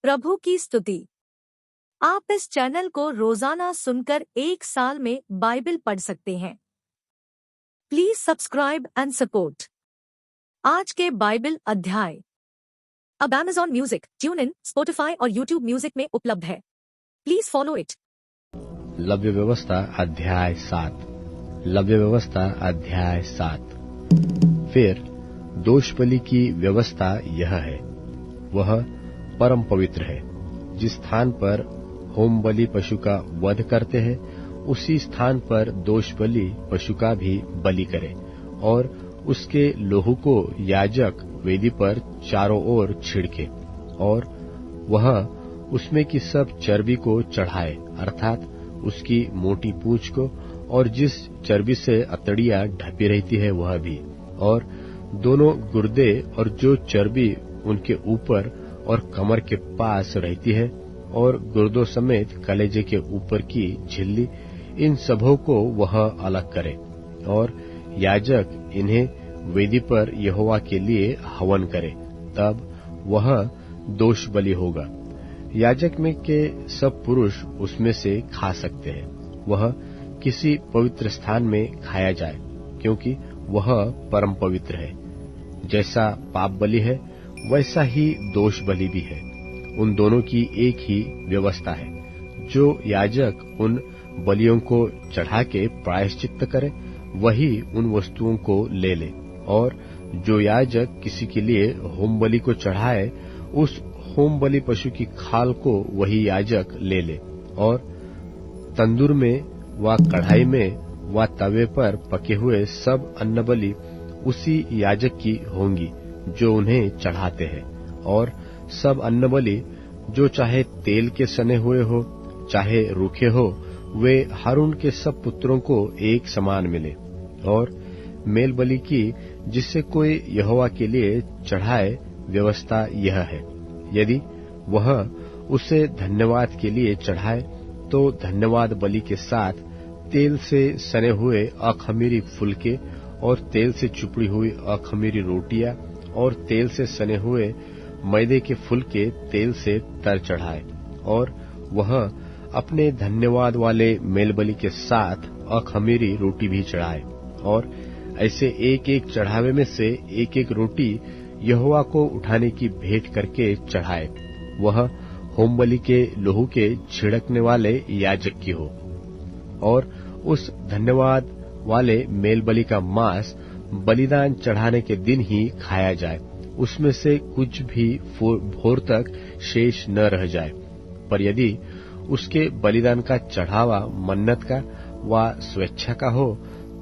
प्रभु की स्तुति। आप इस चैनल को रोजाना सुनकर 1 साल में बाइबल पढ़ सकते हैं। Please subscribe and support. आज के बाइबल अध्याय अब Amazon music, tune in, Spotify और यूट्यूब म्यूजिक में उपलब्ध है। Please follow it. लव्य व्यवस्था अध्याय 7। लव्य व्यवस्था अध्याय 7। फिर दोष बलि की व्यवस्था यह है, वह परम पवित्र है। जिस स्थान पर होम बलि पशु का वध करते हैं, उसी स्थान पर दोष बलि पशु का भी बलि करे, और उसके लोहू को याजक वेदी पर चारों ओर छिड़के, और वह उसमें की सब चर्बी को चढ़ाए, अर्थात उसकी मोटी पूंछ को, और जिस चर्बी से अतड़ियां ढपी रहती है वह भी, और दोनों गुर्दे और जो चर्बी उनके ऊपर और कमर के पास रहती है, और गुर्दों समेत कलेजे के ऊपर की झिल्ली, इन सबों को वह अलग करे, और याजक इन्हें वेदी पर यहोवा के लिए हवन करे, तब वह दोष बलि होगा। याजक में के सब पुरुष उसमें से खा सकते हैं। वह किसी पवित्र स्थान में खाया जाए, क्योंकि वह परम पवित्र है। जैसा पाप बलि है, वैसा ही दोष बलि भी है। उन दोनों की एक ही व्यवस्था है। जो याजक उन बलियों को चढ़ा के प्रायश्चित्त करे, वही उन वस्तुओं को ले ले, और जो याजक किसी के लिए होम बलि को चढ़ाए, उस होम बलि पशु की खाल को वही याजक ले ले, और तंदूर में व कढ़ाई में व तवे पर पके हुए सब अन्न बलि उसी याजक की होंगी जो उन्हें चढ़ाते हैं। और सब अन्न बलि जो चाहे तेल के सने हुए हो, चाहे रूखे हो, वे हारून के सब पुत्रों को एक समान मिले। और मेल बलि की जिससे कोई यहोवा के लिए चढ़ाए, व्यवस्था यह है, यदि वह उसे धन्यवाद के लिए चढ़ाए, तो धन्यवाद बलि के साथ तेल से सने हुए अखमीरी फुलके, और तेल से चुपड़ी हुई अखमीरी रोटियां, और तेल से सने हुए मैदे के फुलके तेल से तर चढ़ाए। और वह अपने धन्यवाद वाले मेलबलि के साथ अखमीरी रोटी भी चढ़ाए, और ऐसे एक एक चढ़ावे में से एक एक रोटी यहोवा को उठाने की भेंट करके चढ़ाए। वह होम बलि के लोहू के छिड़कने वाले याजक की हो। और उस धन्यवाद वाले मेल बलि का मांस बलिदान चढ़ाने के दिन ही खाया जाए, उसमें से कुछ भी भोर तक शेष न रह जाए। पर यदि उसके बलिदान का चढ़ावा मन्नत का व स्वेच्छा का हो,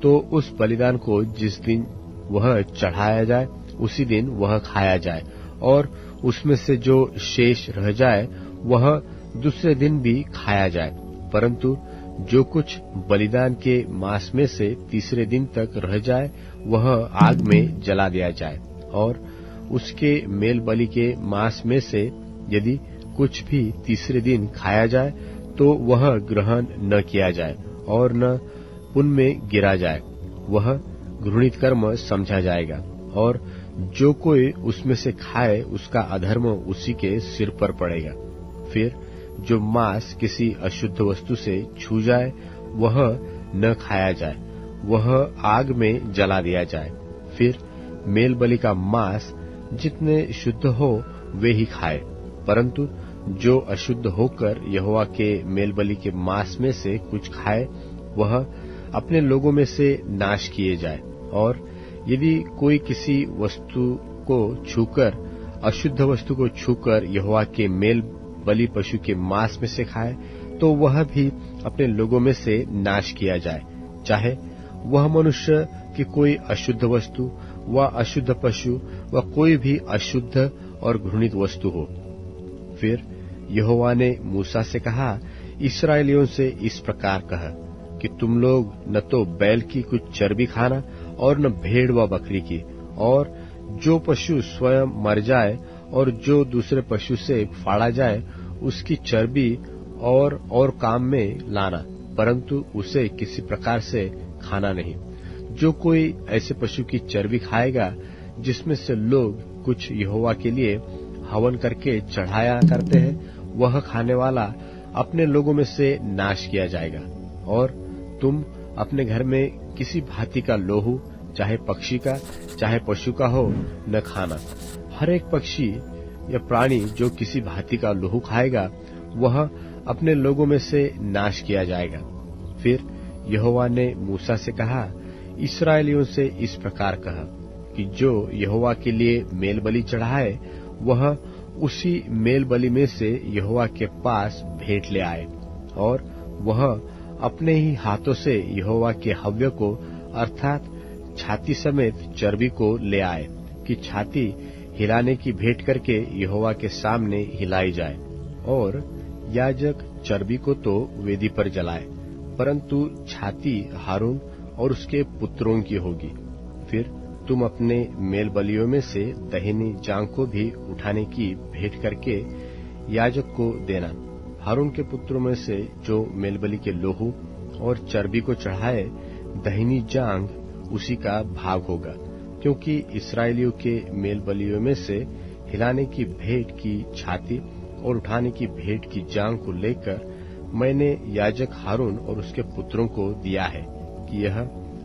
तो उस बलिदान को जिस दिन वह चढ़ाया जाए, उसी दिन वह खाया जाए, और उसमें से जो शेष रह जाए वह दूसरे दिन भी खाया जाए। परंतु जो कुछ बलिदान के मांस में से तीसरे दिन तक रह जाए, वह आग में जला दिया जाए। और उसके मेल बलि के मांस में से यदि कुछ भी तीसरे दिन खाया जाए, तो वह ग्रहण न किया जाए और न उनमें गिरा जाए, वह घृणित कर्म समझा जाएगा। और जो कोई उसमें से खाए, उसका अधर्म उसी के सिर पर पड़ेगा। फिर जो मांस किसी अशुद्ध वस्तु से छू जाए, वह न खाया जाए, वह आग में जला दिया जाए। फिर मेल बलि का मांस जितने शुद्ध हो वे ही खाए, परंतु जो अशुद्ध होकर यहोवा के मेल बलि के मांस में से कुछ खाए, वह अपने लोगों में से नाश किए जाए। और यदि कोई किसी वस्तु को छूकर, अशुद्ध वस्तु को छूकर यहोवा के मेल बलि पशु के मांस में से खाए, तो वह भी अपने लोगों में से नाश किया जाए, चाहे वह मनुष्य की कोई अशुद्ध वस्तु व अशुद्ध पशु व कोई भी अशुद्ध और घृणित वस्तु हो। फिर यहोवा ने मूसा से कहा, इस्राएलियों से इस प्रकार कह कि तुम लोग न तो बैल की कुछ चर्बी खाना और न भेड़ व बकरी की, और जो पशु स्वयं मर जाए और जो दूसरे पशु से फाड़ा जाए, उसकी चर्बी और काम में लाना, परंतु उसे किसी प्रकार से खाना नहीं। जो कोई ऐसे पशु की चर्बी खाएगा जिसमें से लोग कुछ यहोवा के लिए हवन करके चढ़ाया करते हैं, वह खाने वाला अपने लोगों में से नाश किया जाएगा। और तुम अपने घर में किसी भांति का लोहू, चाहे पक्षी का चाहे पशु का हो, न खाना। हर एक पक्षी या प्राणी जो किसी भांति का लोहू खाएगा, वह अपने लोगों में से नाश किया जाएगा। फिर यहोवा ने मूसा से कहा, इस्राएलियों से इस प्रकार कह कि जो यहोवा के लिए मेल बलि चढ़ाए, वह उसी मेल बलि में से यहोवा के पास भेंट ले आए, और वह अपने ही हाथों से यहोवा के हव्य को अर्थात छाती समेत चर्बी को ले आए, कि छाती हिलाने की भेंट करके यहोवा के सामने हिलाई जाए। और याजक चर्बी को तो वेदी पर जलाए, परंतु छाती हारून और उसके पुत्रों की होगी। फिर तुम अपने मेल बलियों में से दहिनी जांघ को भी उठाने की भेंट करके याजक को देना। हारून के पुत्रों में से जो मेल बलि के लोहू और चर्बी को चढ़ाए, दहिनी जांघ उसी का भाग होगा, क्योंकि इस्राएलियों के मेल बलियों में से हिलाने की भेंट की छाती और उठाने की भेंट की जांघ को लेकर मैंने याजक हारून और उसके पुत्रों को दिया है, कि यह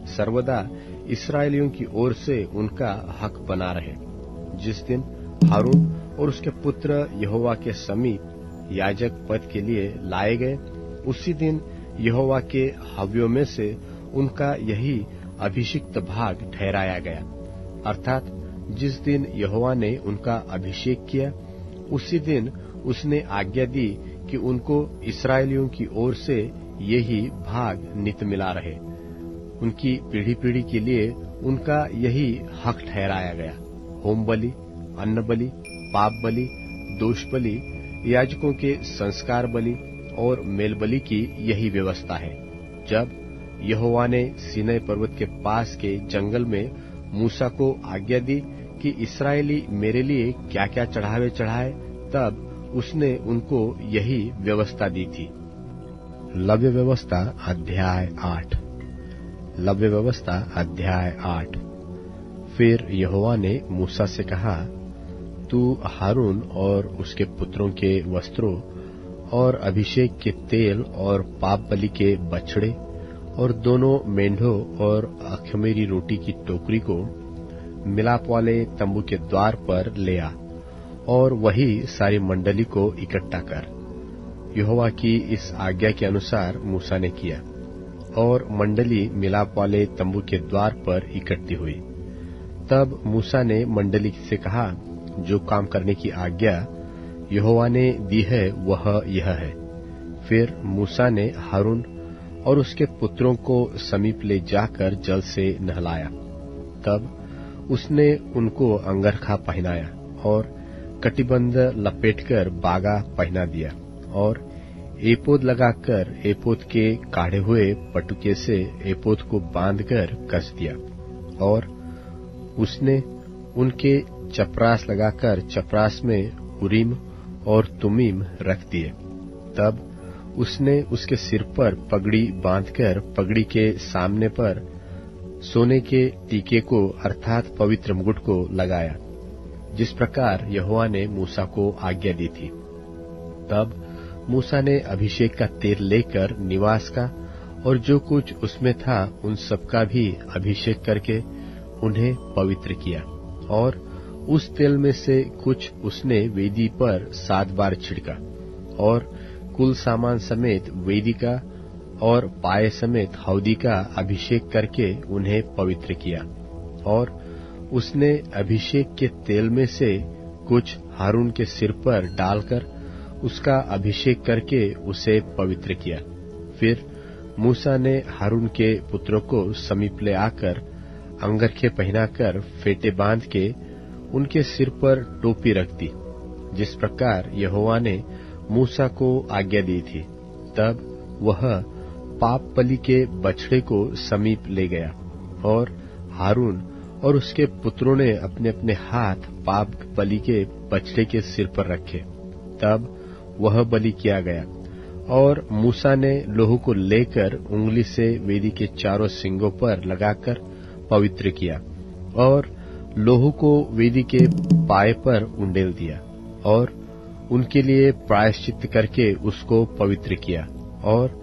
सर्वदा इस्राएलियों की ओर से उनका हक बना रहे। जिस दिन हारून और उसके पुत्र यहोवा के समीप याजक पद के लिए लाए गए, उसी दिन यहोवा के हव्यों में से उनका यही अभिषिक्त भाग ठहराया गया। अर्थात जिस दिन यहोवा ने उनका अभिषेक किया, उसी दिन उसने आज्ञा दी कि उनको इस्राएलियों की ओर से यही भाग नित मिला रहे। उनकी पीढ़ी पीढ़ी के लिए उनका यही हक ठहराया गया। होम बलि, अन्न बलि, पाप बलि, दोष बलि, याजकों के संस्कार बलि और मेल बलि की यही व्यवस्था है। जब यहोवा ने सीनै पर्वत के पास के जंगल में मूसा को आज्ञा दी कि इस्राएली मेरे लिए क्या क्या चढ़ावे चढ़ाए, तब उसने उनको यही व्यवस्था दी थी। लव्य व्यवस्था अध्याय 8। लव्य व्यवस्था अध्याय 8। फिर यहोवा ने मूसा से कहा, तू हारून और उसके पुत्रों के वस्त्रों और अभिषेक के तेल और पाप बलि के बछड़े और दोनों मेंढों और अखमीरी रोटी की टोकरी को मिलाप वाले तंबू के द्वार पर ले आ, और वही सारी मंडली को इकट्ठा कर। यहोवा की इस आज्ञा के अनुसार मूसा ने किया, और मंडली मिलाप वाले तंबू के द्वार पर इकट्ठी हुई। तब मूसा ने मंडली से कहा, जो काम करने की आज्ञा यहोवा ने दी है वह यह है। फिर मूसा ने हारून और उसके पुत्रों को समीप ले जाकर जल से नहलाया। तब उसने उनको अंगरखा पहनाया और कटिबंध लपेटकर बागा पहना दिया, और एपोद लगाकर एपोद के काढ़े हुए पटुके से एपोद को बांधकर कस दिया। और उसने उनके चपरास लगाकर चपरास में उरीम और तुमीम रख दिए। तब उसने उसके सिर पर पगड़ी बांधकर पगड़ी के सामने पर सोने के टीके को अर्थात पवित्र मुकुट को लगाया, जिस प्रकार यहोवा ने मूसा को आज्ञा दी थी। तब मूसा ने अभिषेक का तेल लेकर निवास का और जो कुछ उसमें था उन सबका भी अभिषेक करके उन्हें पवित्र किया, और उस तेल में से कुछ उसने वेदी पर 7 बार छिड़का, और कुल सामान समेत वेदी का और पाए समेत हौदी का अभिषेक करके उन्हें पवित्र किया। और उसने अभिषेक के तेल में से कुछ हारून के सिर पर डालकर उसका अभिषेक करके उसे पवित्र किया। फिर मूसा ने हारून के पुत्रों को समीप ले आकर अंगरखे पहनाकर फेटे बांध के उनके सिर पर टोपी रख दी, जिस प्रकार यहोवा ने मूसा को आज्ञा दी थी। तब वह पाप बलि के बछड़े को समीप ले गया, और हारून और उसके पुत्रों ने अपने अपने हाथ पाप बलि के बछड़े के सिर पर रखे। तब वह बलि किया गया, और मूसा ने लोहू को लेकर उंगली से वेदी के चारों सिंगों पर लगाकर पवित्र किया, और लोहू को वेदी के पाए पर उंडेल दिया। और उनके लिए प्रायश्चित करके उसको पवित्र किया। और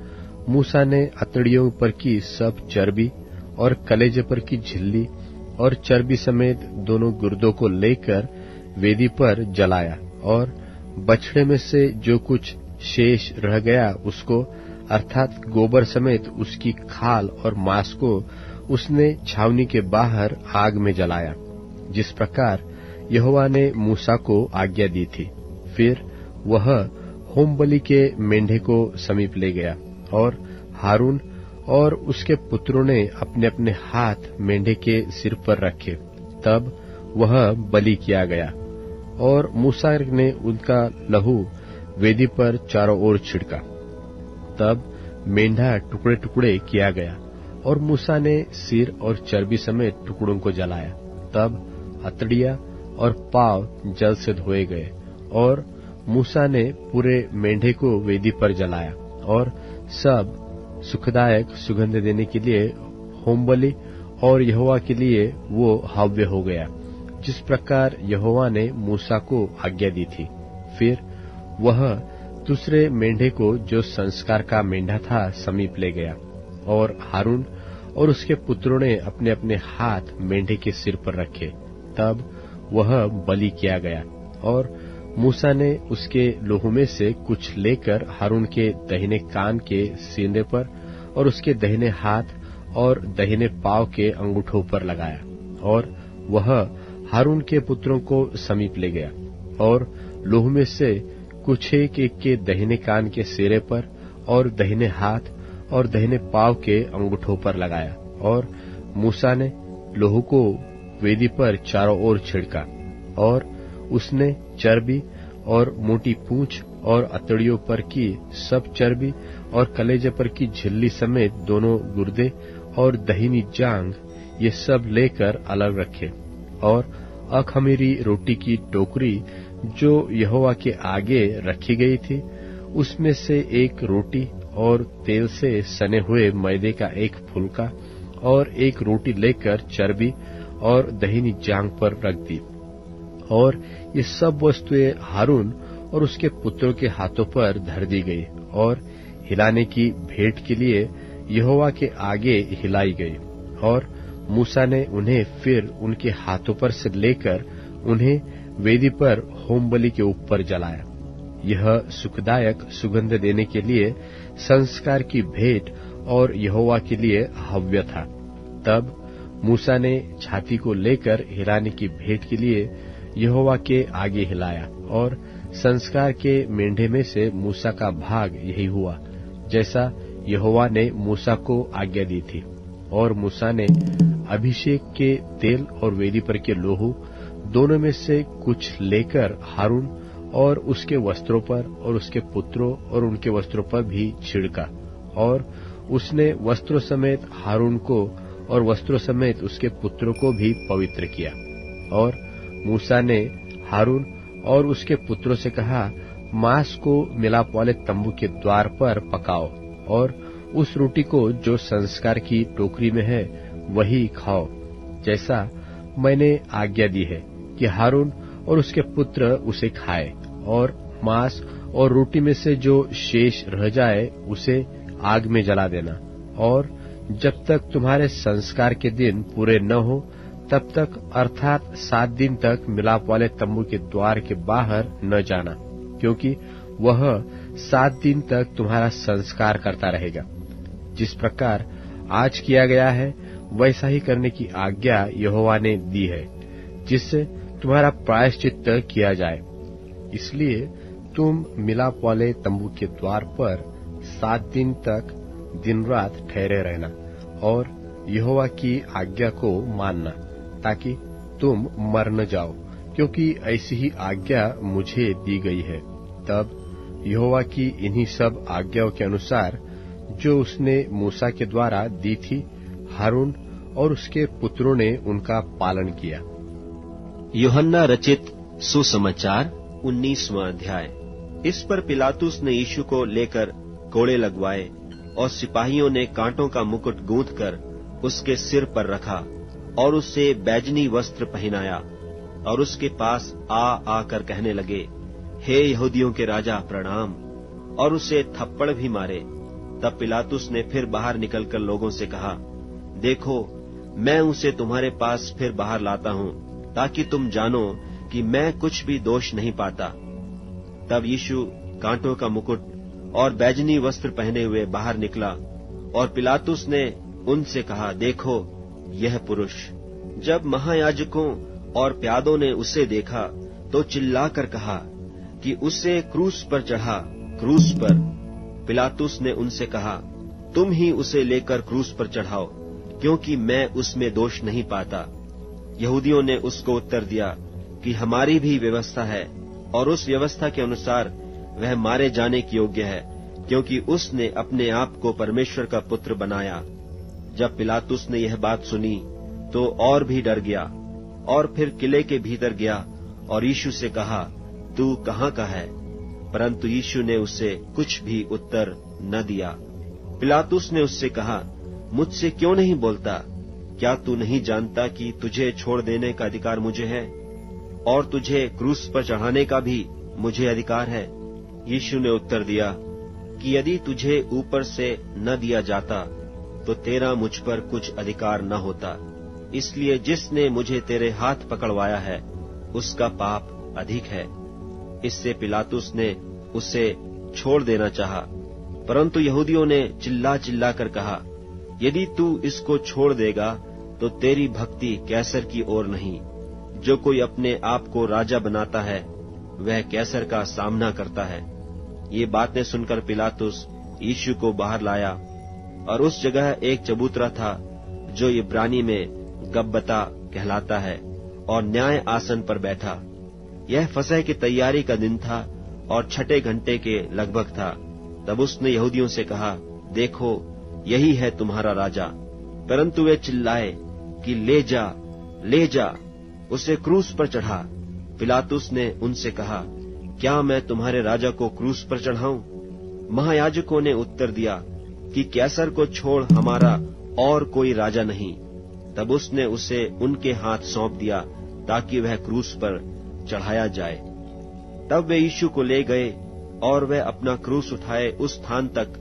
मूसा ने अतड़ियों पर की सब चर्बी और कलेजे पर की झिल्ली और चर्बी समेत दोनों गुर्दों को लेकर वेदी पर जलाया, और बछड़े में से जो कुछ शेष रह गया उसको, अर्थात गोबर समेत उसकी खाल और मांस को, उसने छावनी के बाहर आग में जलाया, जिस प्रकार यहोवा ने मूसा को आज्ञा दी थी। फिर वह होमबलि के मेंढे को समीप ले गया, और हारून और उसके पुत्रों ने अपने अपने हाथ मेंढे के सिर पर रखे। तब वह बलि किया गया, और मूसा ने उनका लहू वेदी पर चारों ओर छिड़का। तब मेंढा टुकड़े टुकड़े किया गया, और मूसा ने सिर और चर्बी समेत टुकड़ों को जलाया। तब अतड़िया और पांव जल से धोए गए, और मूसा ने पूरे मेंढे को वेदी पर जलाया, और सब सुखदायक सुगंध देने के लिए होमबलि और यहोवा के लिए वो हव्य हो गया, जिस प्रकार यहोवा ने मूसा को आज्ञा दी थी। फिर वह दूसरे मेंढे को, जो संस्कार का मेंढा था, समीप ले गया, और हारून और उसके पुत्रों ने अपने अपने हाथ मेंढे के सिर पर रखे। तब वह बलि किया गया, और मूसा ने उसके लोहू में से कुछ लेकर हारून के दाहिने कान के सीने पर और उसके दाहिने हाथ और दाहिने पांव के अंगूठों पर लगाया, और वह हारून के पुत्रों को समीप ले गया, और लोहू में से कुछ एक के दाहिने कान के सिरे पर और दाहिने हाथ और दाहिने पांव के अंगूठों पर लगाया। और मूसा ने लोहू को वेदी पर चारों ओर छिड़का, और उसने चर्बी और मोटी पूंछ और अतड़ियों पर की सब चर्बी और कलेजे पर की झिल्ली समेत दोनों गुर्दे और दहीनी जांघ, ये सब लेकर अलग रखे। और अखमीरी रोटी की टोकरी जो यहोवा के आगे रखी गई थी, उसमें से एक रोटी और तेल से सने हुए मैदे का एक फुलका और एक रोटी लेकर चर्बी और दहीनी जांघ पर रख दी। और ये सब वस्तुएं हारून और उसके पुत्रों के हाथों पर धर दी गई, और हिलाने की भेंट के लिए यहोवा के आगे हिलाई गई। और मूसा ने उन्हें फिर उनके हाथों पर से लेकर उन्हें वेदी पर होमबलि के ऊपर जलाया। यह सुखदायक सुगंध देने के लिए संस्कार की भेंट और यहोवा के लिए हव्य था। तब मूसा ने छाती को लेकर हिलाने की भेंट के लिए यहोवा के आगे हिलाया, और संस्कार के मेंढे में से मूसा का भाग यही हुआ, जैसा यहोवा ने मूसा को आज्ञा दी थी। और मूसा ने अभिषेक के तेल और वेदी पर के लोहू दोनों में से कुछ लेकर हारून और उसके वस्त्रों पर और उसके पुत्रों और उनके वस्त्रों पर भी छिड़का, और उसने वस्त्रों समेत हारून को और वस्त्रों समेत उसके पुत्रों को भी पवित्र किया। और मूसा ने हारून और उसके पुत्रों से कहा, मांस को मिलाप वाले तंबू के द्वार पर पकाओ, और उस रोटी को जो संस्कार की टोकरी में है वही खाओ, जैसा मैंने आज्ञा दी है कि हारून और उसके पुत्र उसे खाए। और मांस और रोटी में से जो शेष रह जाए उसे आग में जला देना, और जब तक तुम्हारे संस्कार के दिन पूरे न हो तब तक, अर्थात 7 दिन तक मिलाप वाले तंबू के द्वार के बाहर न जाना, क्योंकि वह 7 दिन तक तुम्हारा संस्कार करता रहेगा। जिस प्रकार आज किया गया है वैसा ही करने की आज्ञा यहोवा ने दी है, जिससे तुम्हारा प्रायश्चित किया जाए। इसलिए तुम मिलाप वाले तंबू के द्वार पर 7 दिन तक दिन रात ठहरे रहना, और यहोवा की आज्ञा को मानना, ताकि तुम मर न जाओ, क्योंकि ऐसी ही आज्ञा मुझे दी गई है। तब यहोवा की इन्हीं सब आज्ञाओं के अनुसार जो उसने मूसा के द्वारा दी थी, हारून और उसके पुत्रों ने उनका पालन किया। यूहन्ना रचित सुसमाचार 19वां अध्याय। इस पर पिलातुस ने यीशु को लेकर कोड़े लगवाए, और सिपाहियों ने कांटों का मुकुट गूंथकर उसके सिर पर रखा, और उससे बैजनी वस्त्र पहनाया, और उसके पास आकर कहने लगे, हे यहूदियों के राजा प्रणाम, और उसे थप्पड़ भी मारे। तब पिलातुस ने फिर बाहर निकलकर लोगों से कहा, देखो, मैं उसे तुम्हारे पास फिर बाहर लाता हूं, ताकि तुम जानो कि मैं कुछ भी दोष नहीं पाता। तब यीशु कांटों का मुकुट और बैजनी वस्त्र पहने हुए बाहर निकला, और पिलातुस ने उनसे कहा, देखो, यह पुरुष। जब महायाजकों और प्यादों ने उसे देखा तो चिल्लाकर कहा कि उसे क्रूस पर चढ़ा, क्रूस पर। पिलातुस ने उनसे कहा, तुम ही उसे लेकर क्रूस पर चढ़ाओ, क्योंकि मैं उसमें दोष नहीं पाता। यहूदियों ने उसको उत्तर दिया कि हमारी भी व्यवस्था है, और उस व्यवस्था के अनुसार वह मारे जाने के योग्य है, क्योंकि उसने अपने आप को परमेश्वर का पुत्र बनाया। जब पिलातुस ने यह बात सुनी तो और भी डर गया, और फिर किले के भीतर गया और यीशु से कहा, तू कहाँ का है? परंतु यीशु ने उसे कुछ भी उत्तर न दिया। पिलातुस ने उससे कहा, मुझसे क्यों नहीं बोलता? क्या तू नहीं जानता कि तुझे छोड़ देने का अधिकार मुझे है, और तुझे क्रूस पर चढ़ाने का भी मुझे अधिकार है? यीशु ने उत्तर दिया कि यदि तुझे ऊपर से न दिया जाता तो तेरा मुझ पर कुछ अधिकार न होता। इसलिए जिसने मुझे तेरे हाथ पकड़वाया है उसका पाप अधिक है। इससे पिलातुस ने उसे छोड़ देना चाहा, परंतु यहूदियों ने चिल्ला चिल्ला कर कहा, यदि तू इसको छोड़ देगा तो तेरी भक्ति कैसर की ओर नहीं। जो कोई अपने आप को राजा बनाता है वह कैसर का सामना करता है। ये बातें सुनकर पिलातुस यीशु को बाहर लाया, और उस जगह एक चबूतरा था जो इब्रानी में गब्बता कहलाता है, और न्याय आसन पर बैठा। यह फसह की तैयारी का दिन था और 6 घंटे के लगभग था। तब उसने यहूदियों से कहा, देखो, यही है तुम्हारा राजा। परंतु वे चिल्लाए कि ले जा, ले जा, उसे क्रूस पर चढ़ा। पिलातुस ने उनसे कहा, क्या मैं तुम्हारे राजा को क्रूस पर चढ़ाऊं? महायाजकों ने उत्तर दिया कि कैसर को छोड़ हमारा और कोई राजा नहीं। तब उसने उसे उनके हाथ सौंप दिया ताकि वह क्रूस पर चढ़ाया जाए। तब वे यीशु को ले गए, और वह अपना क्रूस उठाए उस स्थान तक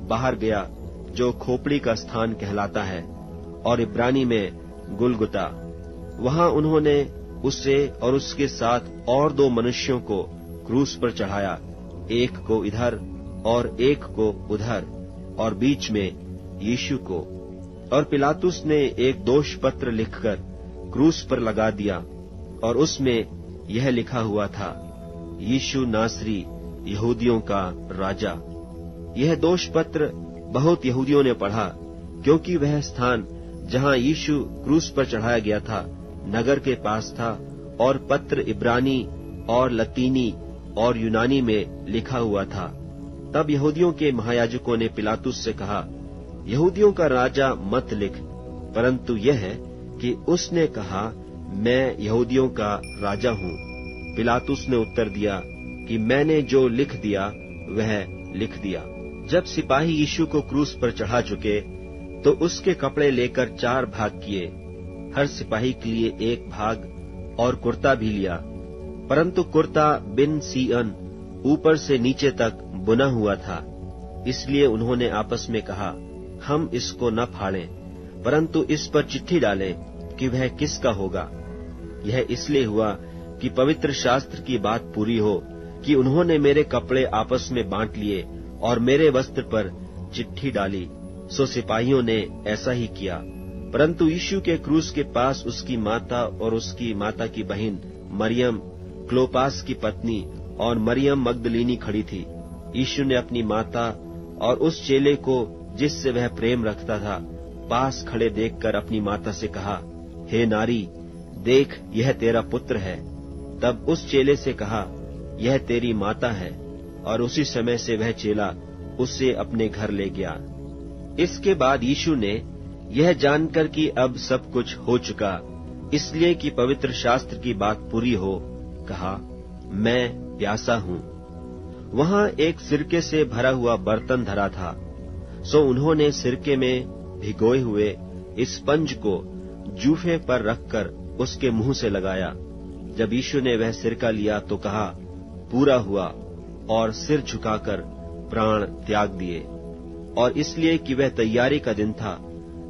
बाहर गया जो खोपड़ी का स्थान कहलाता है, और इब्रानी में गुलगुता। वहां उन्होंने उसे और उसके साथ और 2 मनुष्यों को क्रूस पर चढ़ाया, एक को इधर और एक को उधर, और बीच में यीशु को। और पिलातुस ने एक दोष पत्र लिखकर क्रूस पर लगा दिया, और उसमें यह लिखा हुआ था, यीशु नासरी, यहूदियों का राजा। यह दोष पत्र बहुत यहूदियों ने पढ़ा, क्योंकि वह स्थान जहां यीशु क्रूस पर चढ़ाया गया था नगर के पास था, और पत्र इब्रानी और लतीनी और यूनानी में लिखा हुआ था। तब यहूदियों के महायाजकों ने पिलातुस से कहा, यहूदियों का राजा मत लिख, परंतु यह है कि उसने कहा, मैं यहूदियों का राजा हूँ। पिलातुस ने उत्तर दिया कि मैंने जो लिख दिया वह लिख दिया। जब सिपाही यीशु को क्रूस पर चढ़ा चुके तो उसके कपड़े लेकर 4 भाग किए, हर सिपाही के लिए 1 भाग, और कुर्ता भी लिया। परंतु कुर्ता बिन सीअन ऊपर से नीचे तक बुना हुआ था। इसलिए उन्होंने आपस में कहा, हम इसको न फाड़ें, परंतु इस पर चिट्ठी डालें कि वह किसका होगा। यह इसलिए हुआ कि पवित्र शास्त्र की बात पूरी हो कि उन्होंने मेरे कपड़े आपस में बांट लिए और मेरे वस्त्र पर चिट्ठी डाली। सो सिपाहियों ने ऐसा ही किया। परंतु यीशु के क्रूस के पास उसकी माता और उसकी माता की बहन मरियम, क्लोपास की पत्नी, और मरियम मगदलीनी खड़ी थी। यीशु ने अपनी माता और उस चेले को जिससे वह प्रेम रखता था पास खड़े देखकर अपनी माता से कहा, हे नारी, देख, यह तेरा पुत्र है। तब उस चेले से कहा, यह तेरी माता है। और उसी समय से वह चेला उसे अपने घर ले गया। इसके बाद यीशु ने यह जानकर कि अब सब कुछ हो चुका, इसलिए कि पवित्र शास्त्र की बात पूरी हो, कहा, मैं प्यासा हूँ। वहां एक सिरके से भरा हुआ बर्तन धरा था। सो उन्होंने सिरके में भिगोए हुए स्पंज को जूफे पर रखकर उसके मुंह से लगाया। जब यीशु ने वह सिरका लिया तो कहा, पूरा हुआ और सिर झुकाकर प्राण त्याग दिए। और इसलिए कि वह तैयारी का दिन था,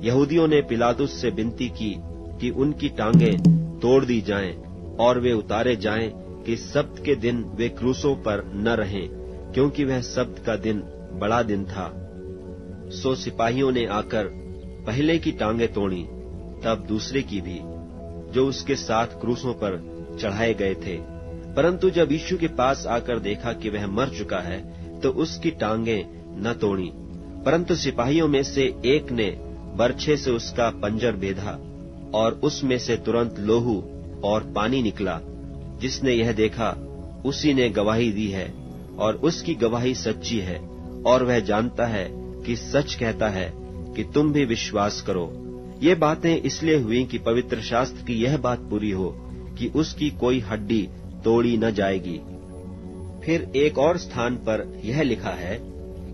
यहूदियों ने पिलातुस से विनती की कि उनकी टांगें तोड़ दी जाएं और वे उतारे जाएं कि सब्त के दिन वे क्रूसों पर न रहें, क्योंकि वह सब्त का दिन बड़ा दिन था। सो सिपाहियों ने आकर पहले की टांगें तोड़ी, तब दूसरे की भी, जो उसके साथ क्रूसों पर चढ़ाए गए थे। परंतु जब यीशु के पास आकर देखा कि वह मर चुका है, तो उसकी टांगें न तोड़ी, परंतु सिपाहियों में से एक ने बर्छे से उसका पंजर बेधा और उसमें से तुरंत लोहू और पानी निकला। जिसने यह देखा उसी ने गवाही दी है, और उसकी गवाही सच्ची है, और वह जानता है कि सच कहता है कि तुम भी विश्वास करो। ये बातें इसलिए हुई कि पवित्र शास्त्र की यह बात पूरी हो कि उसकी कोई हड्डी तोड़ी न जाएगी। फिर एक और स्थान पर यह लिखा है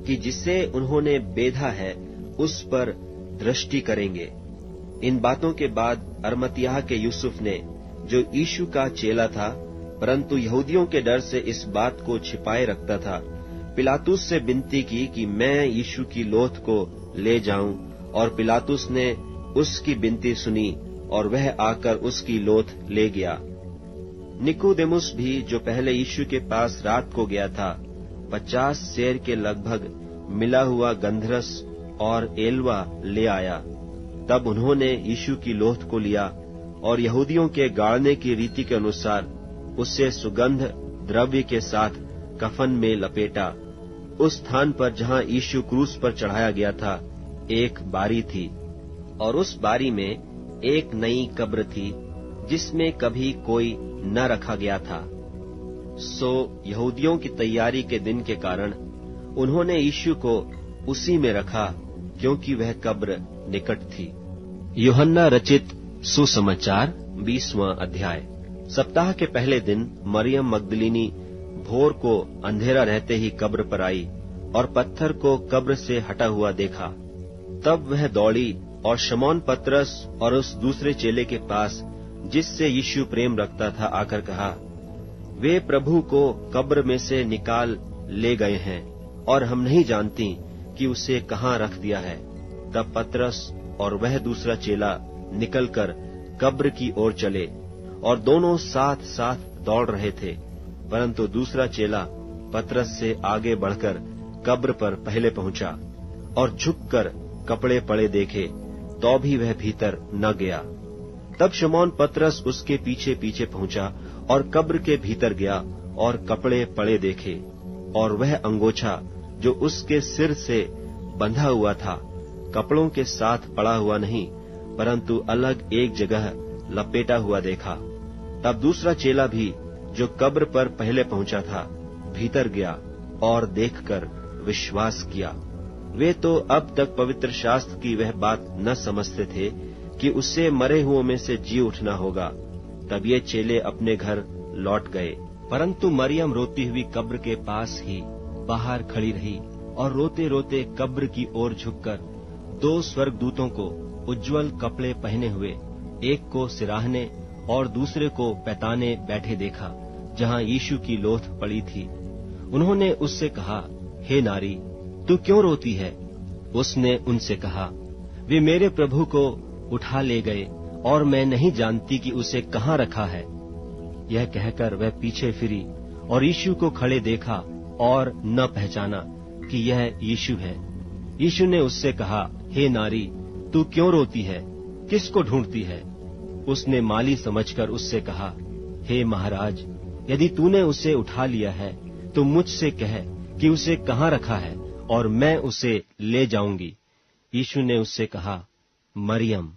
कि जिसे उन्होंने बेधा है उस पर दृष्टि करेंगे। इन बातों के बाद अरमतियाह के यूसुफ ने, जो यीशु का चेला था परंतु यहूदियों के डर से इस बात को छिपाए रखता था, पिलातुस से विनती की कि मैं यीशु की लोथ को ले जाऊं, और पिलातुस ने उसकी विनती सुनी और वह आकर उसकी लोथ ले गया। निकोदेमुस भी, जो पहले यीशु के पास रात को गया था, 50 सेर के लगभग मिला हुआ गंधरस और एलवा ले आया। तब उन्होंने यीशु की लोथ को लिया और यहूदियों के गाड़ने की रीति के अनुसार उसे सुगंध द्रव्य के साथ कफन में लपेटा। उस स्थान पर जहां यीशु क्रूस पर चढ़ाया गया था, एक बारी थी, और उस बारी में एक नई कब्र थी जिसमें कभी कोई न रखा गया था। सो यहूदियों की तैयारी के दिन के कारण उन्होंने यीशु को उसी में रखा, क्योंकि वह कब्र निकट थी। यूहन्ना रचित सुसमाचार 20वां अध्याय। सप्ताह के पहले दिन मरियम मगदलीनी भोर को अंधेरा रहते ही कब्र पर आई और पत्थर को कब्र से हटा हुआ देखा। तब वह दौड़ी और शमौन पतरस और उस दूसरे चेले के पास, जिससे यीशु प्रेम रखता था, आकर कहा, वे प्रभु को कब्र में से निकाल ले गए हैं और हम नहीं जानती कि उसे कहाँ रख दिया है। तब पतरस और वह दूसरा चेला निकलकर कब्र की ओर चले, और दोनों साथ साथ दौड़ रहे थे। परंतु दूसरा चेला पतरस से आगे बढ़कर कब्र पर पहले पहुंचा और झुककर कपड़े पड़े देखे, तो भी वह भीतर न गया। तब शमौन पतरस उसके पीछे पीछे पहुंचा और कब्र के भीतर गया और कपड़े पड़े देखे, और वह अंगोछा जो उसके सिर से बंधा हुआ था, कपड़ों के साथ पड़ा हुआ नहीं, परंतु अलग एक जगह लपेटा हुआ देखा। तब दूसरा चेला भी, जो कब्र पर पहले पहुंचा था, भीतर गया और देखकर विश्वास किया। वे तो अब तक पवित्र शास्त्र की वह बात न समझते थे कि उससे मरे हुओं में से जी उठना होगा। तब ये चेले अपने घर लौट गए। परंतु मरियम रोती हुई कब्र के पास ही बाहर खड़ी रही और रोते रोते कब्र की ओर झुककर 2 स्वर्गदूतों को उज्ज्वल कपड़े पहने हुए, एक को सिराहने और दूसरे को पैताने बैठे देखा, जहां यीशु की लोथ पड़ी थी। उन्होंने उससे कहा, हे नारी, तू क्यों रोती है? उसने उनसे कहा, वे मेरे प्रभु को उठा ले गए और मैं नहीं जानती कि उसे कहाँ रखा है। यह कहकर वह पीछे फिरी और यीशु को खड़े देखा और न पहचाना कि यह यीशु है। यीशु ने उससे कहा, हे नारी, तू क्यों रोती है? किसको ढूंढती है? उसने माली समझकर उससे कहा, हे महाराज, यदि तूने उसे उठा लिया है तो मुझसे कह कि उसे कहाँ रखा है और मैं उसे ले जाऊंगी। यीशु ने उससे कहा, मरियम।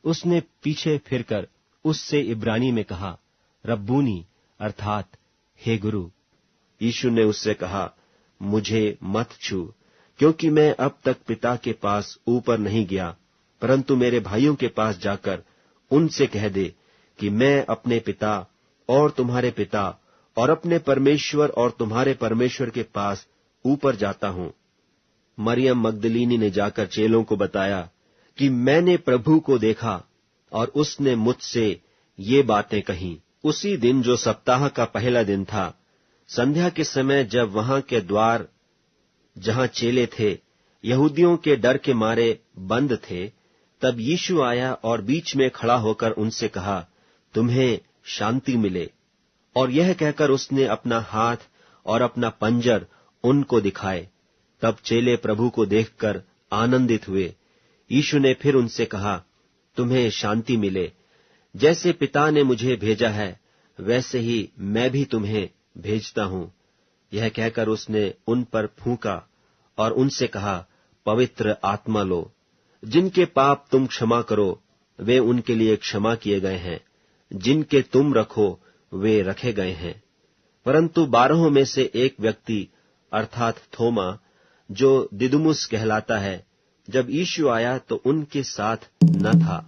उसने पीछे फिरकर उससे इब्रानी में कहा, रब्बूनी, अर्थात हे गुरु। यीशु ने उससे कहा, मुझे मत छू, क्योंकि मैं अब तक पिता के पास ऊपर नहीं गया, परंतु मेरे भाइयों के पास जाकर उनसे कह दे कि मैं अपने पिता और तुम्हारे पिता और अपने परमेश्वर और तुम्हारे परमेश्वर के पास ऊपर जाता हूं। मरियम मगदलीनी ने जाकर चेलों को बताया कि मैंने प्रभु को देखा, और उसने मुझसे ये बातें कहीं। उसी दिन, जो सप्ताह का पहला दिन था, संध्या के समय जब वहां के द्वार जहां चेले थे यहूदियों के डर के मारे बंद थे, तब यीशु आया और बीच में खड़ा होकर उनसे कहा, तुम्हें शांति मिले। और यह कहकर उसने अपना हाथ और अपना पंजर उनको दिखाए। तब चेले प्रभु को देखकर आनंदित हुए। यीशु ने फिर उनसे कहा, तुम्हें शांति मिले। जैसे पिता ने मुझे भेजा है वैसे ही मैं भी तुम्हें भेजता हूं। यह कहकर उसने उन पर फूंका और उनसे कहा, पवित्र आत्मा लो। जिनके पाप तुम क्षमा करो वे उनके लिए क्षमा किए गए हैं, जिनके तुम रखो वे रखे गए हैं। परंतु 12 में से एक व्यक्ति अर्थात थोमा, जो दिदुमुस कहलाता है, जब यीशु आया तो उनके साथ न था।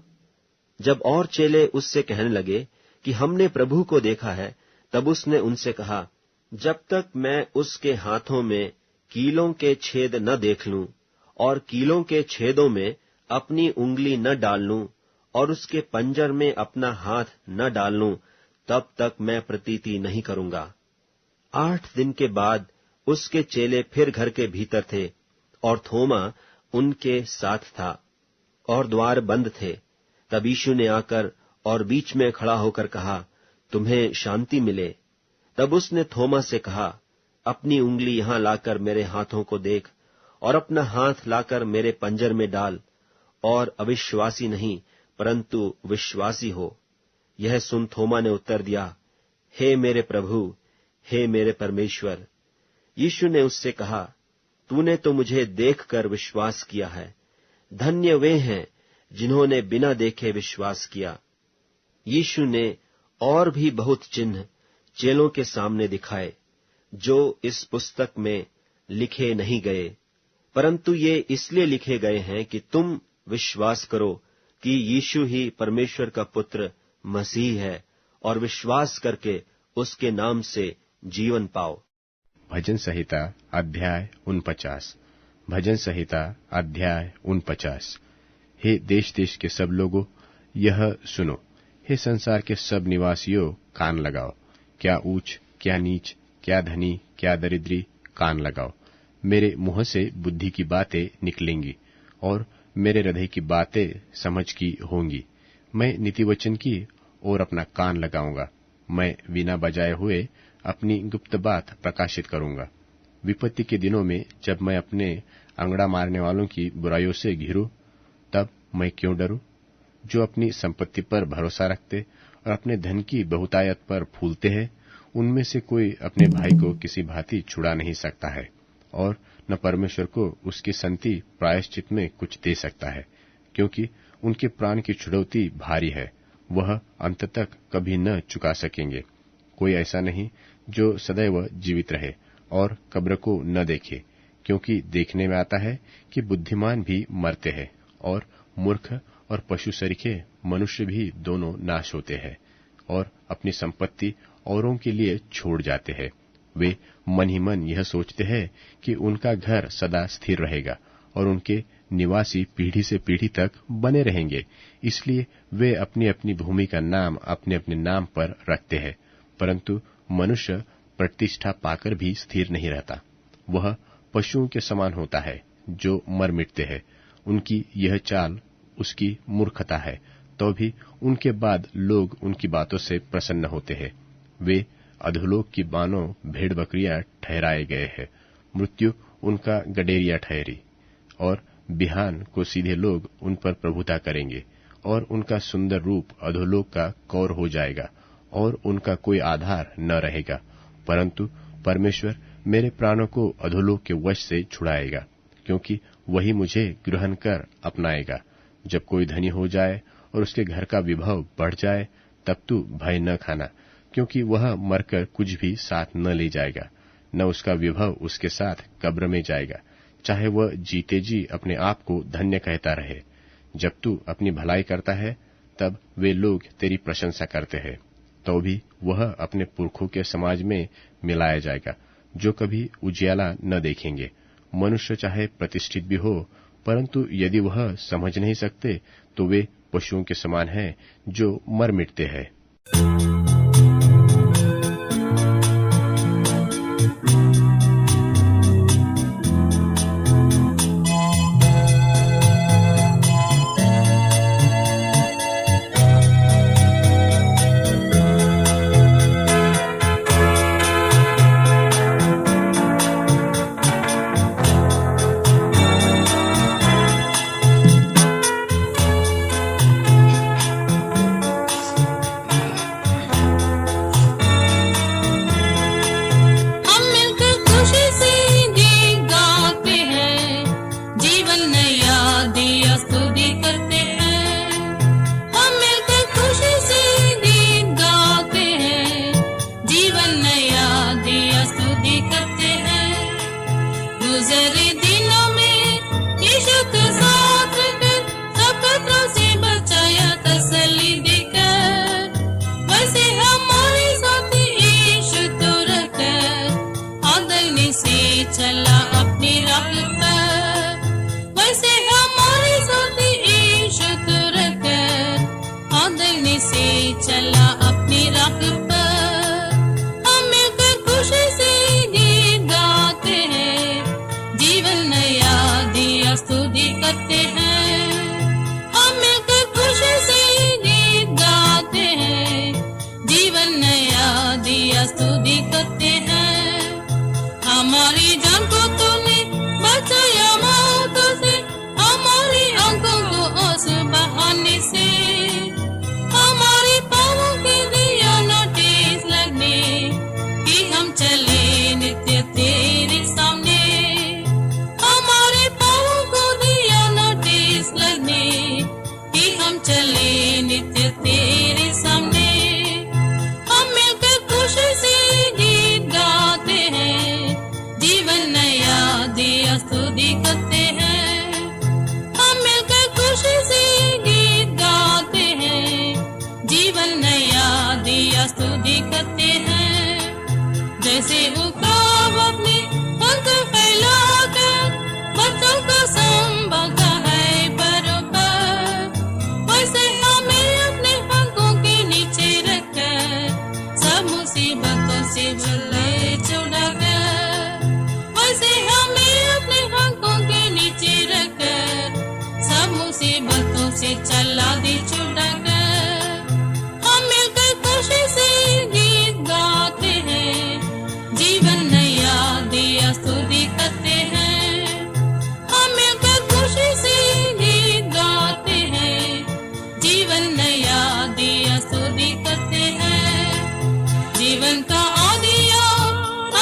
जब और चेले उससे कहने लगे कि हमने प्रभु को देखा है, तब उसने उनसे कहा, जब तक मैं उसके हाथों में कीलों के छेद न देख लूं और कीलों के छेदों में अपनी उंगली न डाल लूं और उसके पंजर में अपना हाथ न डाल लूं, तब तक मैं प्रतीति नहीं करूंगा। 8 दिन के बाद उसके चेले फिर घर के भीतर थे और थोमा उनके साथ था और द्वार बंद थे। तब यीशु ने आकर और बीच में खड़ा होकर कहा, तुम्हें शांति मिले। तब उसने थोमा से कहा, अपनी उंगली यहां लाकर मेरे हाथों को देख और अपना हाथ लाकर मेरे पंजर में डाल और अविश्वासी नहीं परंतु विश्वासी हो। यह सुन थोमा ने उत्तर दिया, हे मेरे प्रभु, हे मेरे परमेश्वर। यीशु ने उससे कहा, तूने तो मुझे देखकर विश्वास किया है। धन्य वे हैं जिन्होंने बिना देखे विश्वास किया। यीशु ने और भी बहुत चिन्ह चेलों के सामने दिखाए, जो इस पुस्तक में लिखे नहीं गए, परंतु ये इसलिए लिखे गए हैं कि तुम विश्वास करो कि यीशु ही परमेश्वर का पुत्र मसीह है और विश्वास करके उसके नाम से जीवन पाओ। भजन संहिता अध्याय 49। भजन संहिता अध्याय 49। हे देश देश के सब लोगों, यह सुनो। हे संसार के सब निवासियों, कान लगाओ। क्या ऊंच, क्या नीच, क्या धनी, क्या दरिद्री, कान लगाओ। मेरे मुंह से बुद्धि की बातें निकलेंगी और मेरे हृदय की बातें समझ की होंगी। मैं नीतिवचन की ओर अपना कान लगाऊंगा। मैं वीणा बजाए हुए अपनी गुप्त बात प्रकाशित करूंगा। विपत्ति के दिनों में जब मैं अपने अंगड़ा मारने वालों की बुराइयों से घिरूं, तब मैं क्यों डरूं? जो अपनी संपत्ति पर भरोसा रखते और अपने धन की बहुतायत पर फूलते हैं, उनमें से कोई अपने भाई को किसी भांति छुड़ा नहीं सकता है और न परमेश्वर को उसकी संति प्रायश्चित में कुछ दे सकता है, क्योंकि उनके प्राण की छुड़ौती भारी है, वह अंत तक कभी न चुका सकेंगे। कोई ऐसा नहीं जो सदैव जीवित रहे और कब्र को न देखे, क्योंकि देखने में आता है कि बुद्धिमान भी मरते हैं और मूर्ख और पशु सरीखे मनुष्य भी दोनों नाश होते हैं और अपनी संपत्ति औरों के लिए छोड़ जाते हैं। वे मन ही मन यह सोचते हैं कि उनका घर सदा स्थिर रहेगा और उनके निवासी पीढ़ी से पीढ़ी तक बने रहेंगे, इसलिए वे अपनी अपनी भूमि का नाम अपने अपने नाम पर रखते हैं। परंतु मनुष्य प्रतिष्ठा पाकर भी स्थिर नहीं रहता। वह पशुओं के समान होता है जो मर मिटते हैं। उनकी यह चाल उसकी मूर्खता है, तो भी उनके बाद लोग उनकी बातों से प्रसन्न होते हैं। वे अधोलोक की मानो भेड़ बकरियां ठहराए गए हैं। मृत्यु उनका गडेरिया ठहरी और बिहान को सीधे लोग उन पर प्रभुता करेंगे और उनका सुंदर रूप अधोलोक का कौर हो जाएगा और उनका कोई आधार न रहेगा। परंतु परमेश्वर मेरे प्राणों को अधोलोक के वश से छुड़ाएगा, क्योंकि वही मुझे ग्रहण कर अपनाएगा। जब कोई धनी हो जाए और उसके घर का विभव बढ़ जाए, तब तू भय न खाना, क्योंकि वह मरकर कुछ भी साथ न ले जाएगा, न उसका विभव उसके साथ कब्र में जाएगा, चाहे वह जीते जी अपने आप को धन्य कहता रहे। जब तू अपनी भलाई करता है, तब वे लोग तेरी प्रशंसा करते हैं, तो भी वह अपने पुरखों के समाज में मिलाया जाएगा, जो कभी उजियाला न देखेंगे। मनुष्य चाहे प्रतिष्ठित भी हो, परंतु यदि वह समझ नहीं सकते, तो वे पशुओं के समान हैं जो मर मिटते हैं। गुजरे दिनों में यीशु के साथ रहकर सब खतरों से बचाया तसल्ली देकर। वैसे हमारे साथ यीशु तो रहकर आदरने से चला अपनी राह पर। वैसे हमारे साथ यीशु तो रहकर आदरने से चला अपनी राह पर। हम मिलकर खुशी से गीत गाते हैं, जीवन नया दिया स्तुति करते हैं। हम मिलकर खुशी से गीत गाते हैं, जीवन नया दिया स्तुति करते हैं। हमारी जान को तूने बचाया मौत से, हमारी आंखों को आंसू बहाने से। हमारे पाँवों के दिया न ठेस लगने कि हम चले नित्य तेरे सामने। हमारे पाँवों को दिया न ठेस लगने कि हम चले नित्य तेरे सामने। हम मिलकर खुशी से गीत गाते हैं, जीवन नया दिया स्तुति करते हैं। हम मिलकर खुशी से गीत गाते हैं, जीवन नया दिया स्तुति करते हैं। जैसे उकाब अपने पंख फैलाकर बच्चों को संभालता है बरोबर, वैसे हमें अपने पंखों के नीचे रखकर सब मुसीबतों से चले छुड़ाकर। वैसे हमें अपने पंखों के नीचे रखकर सब मुसीबतों से चला दी छुड़ाकर। हम मिलकर खुशी से गीत गाते हैं, जीवन नया दिया स्तुति करते हैं। हम मिलकर खुशी से गीत गाते हैं, जीवन नया दिया स्तुति करते हैं। जीवन का आदिया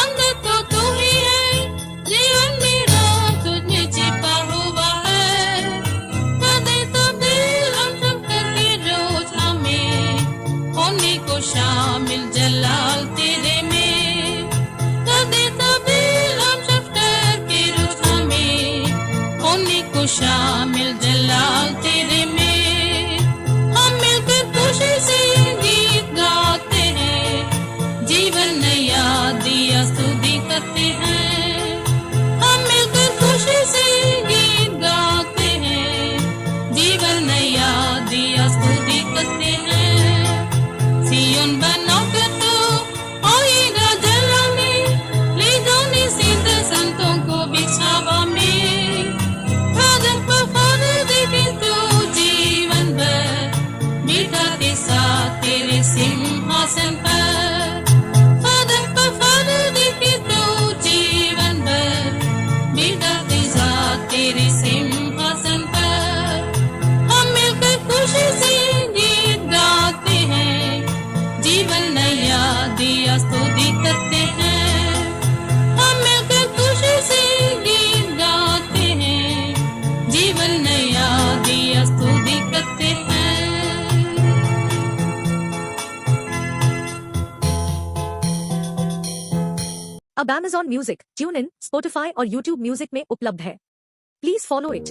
अंत तो तू ही है, जीवन मेरा तुझ में छिपा हुआ है। कदे तब्दील हम सब करके रोज हमें होने को शामिल जलाल तेरे में। कदे तब्दील हम सब करके रोज हमें होने को शामिल जलाल तेरे में। हम मिलकर खुशी से गीत गाते हैं, जीवन नया दिया स्तुति करते हैं। हम मिलकर खुशी से गीत गाते हैं, जीवन नया दिया स्तुति करते हैं। सियोन बनाकर तो आएगा जला में, ले जाने सिद्ध संतों को बिछावा में। फादर पर फादर देखे तो जीवन भर बिठाते साथ तेरे सिंहासन पर। फादर पर फादर देखे तो जीवन भर बिठाते साथ तेरे सिंहासन पर। हम मिलकर खुशी से गीत गाते हैं, जीवन नया दिया स्तुति करते हैं। हम मिलकर खुशी से गीत गाते हैं, जीवन नया दिया स्तुति करते हैं। अब Amazon Music, TuneIn, Spotify और YouTube Music में उपलब्ध है। Please follow it.